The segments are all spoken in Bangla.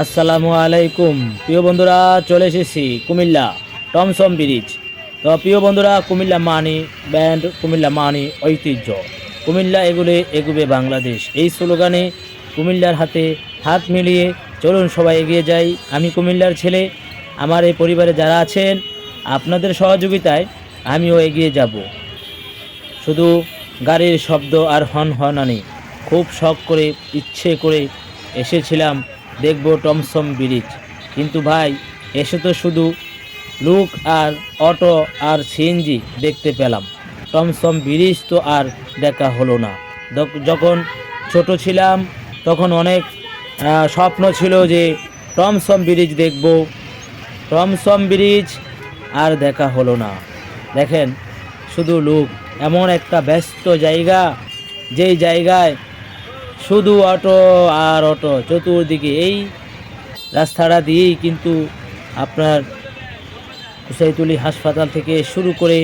আসসালামু আলাইকুম প্রিয় বন্ধুরা, চলে এসেছি কুমিল্লা টমসম ব্রিজ। তো প্রিয় বন্ধুরা, কুমিল্লা মানি ব্যান্ড, কুমিল্লা মানি ঐতিহ্য, কুমিল্লা এগুলে এগুবে বাংলাদেশ, এই স্লোগানে কুমিল্লার হাতে হাত মিলিয়ে চলুন সবাই এগিয়ে যাই। আমি কুমিল্লার ছেলে, আমার এই পরিবারে যারা আছেন আপনাদের সহযোগিতায় আমিও এগিয়ে যাব। শুধু গাড়ির শব্দ আর হনহনানি, খুব শখ করে ইচ্ছে করে এসেছিলাম দেখব টমসম ব্রিজ, কিন্তু ভাই এসে তো শুধু লুক আর অটো আর সিএনজি দেখতে পেলাম। টমসম ব্রিজ তো আর দেখা হলো না। যখন ছোট ছিলাম তখন অনেক স্বপ্ন ছিল যে টমসম ব্রিজ দেখব, টমসম ব্রিজ আর দেখা হলো না। দেখেন শুধু লুক, এমন একটা ব্যস্ত জায়গা, যেই জায়গায় শুধু অটো আর অটো চতুর্দিকে। এই রাস্তাটা দিয়েই কিন্তু আপনার কুসাইতুলি হাসপাতাল থেকে শুরু করে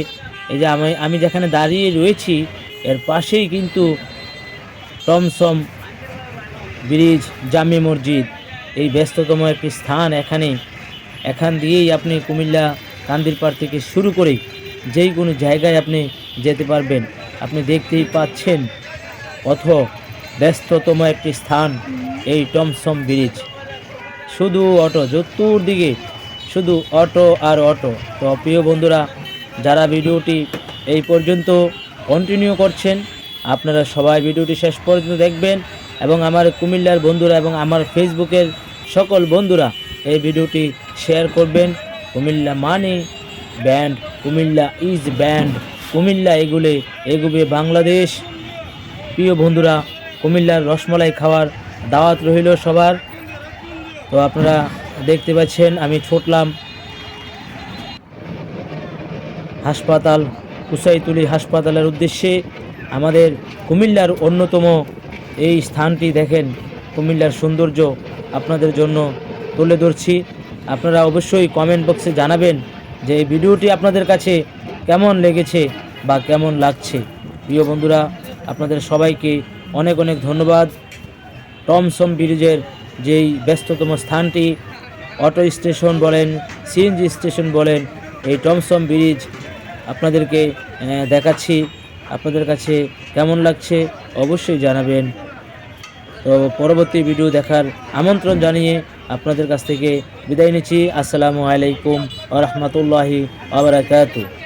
এই যে আমি যেখানে দাঁড়িয়ে রয়েছি এর পাশেই কিন্তু টমসম ব্রিজ, জামে মসজিদ, এই ব্যস্ততম একটি স্থান। এখান দিয়েই আপনি কুমিল্লা কান্দিরপাড় থেকে শুরু করে যেই কোনো জায়গায় আপনি যেতে পারবেন। আপনি দেখতেই পাচ্ছেন কত ব্যস্ততম একটি স্থান এই টমসম ব্রিজ। শুধু অটো, চতুর্দিকে শুধু অটো আর অটো। তো প্রিয় বন্ধুরা, যারা ভিডিওটি এই পর্যন্ত কন্টিনিউ করছেন, আপনারা সবাই ভিডিওটি শেষ পর্যন্ত দেখবেন এবং আমার কুমিল্লার বন্ধুরা এবং আমার ফেসবুকের সকল বন্ধুরা এই ভিডিওটি শেয়ার করবেন। কুমিল্লা মানে brand, Comilla is brand, Comilla এগুবে বাংলাদেশ। প্রিয় বন্ধুরা, কুমিল্লার রসমালাই খাওয়ার দাওয়াত রইল সবার। তো আপনারা দেখতে পাচ্ছেন আমি ছুটলাম হাসপাতাল, কুসাইতুলি হাসপাতালের উদ্দেশ্যে। আমাদের কুমিল্লার অন্যতম এই স্থানটি দেখেন, কুমিল্লার সৌন্দর্য আপনাদের জন্য তুলে ধরছি। আপনারা অবশ্যই কমেন্ট বক্সে জানাবেন যে এই ভিডিওটি আপনাদের কাছে কেমন লেগেছে বা কেমন লাগছে। প্রিয় বন্ধুরা, আপনাদের সবাইকে অনেক অনেক ধন্যবাদ। টমসম ব্রিজের যেই ব্যস্ততম স্থানটি, অটো স্টেশন বলেন, সিএনজি স্টেশন বলেন, এই টমসম ব্রিজ আপনাদেরকে দেখাচ্ছি। আপনাদের কাছে কেমন লাগছে অবশ্যই জানাবেন। তো পরবর্তী ভিডিও দেখার আমন্ত্রণ জানিয়ে আপনাদের কাছ থেকে বিদায় নিচ্ছি। আসসালামু আলাইকুম ওয়া রাহমাতুল্লাহি ওয়া বারাকাতুহু।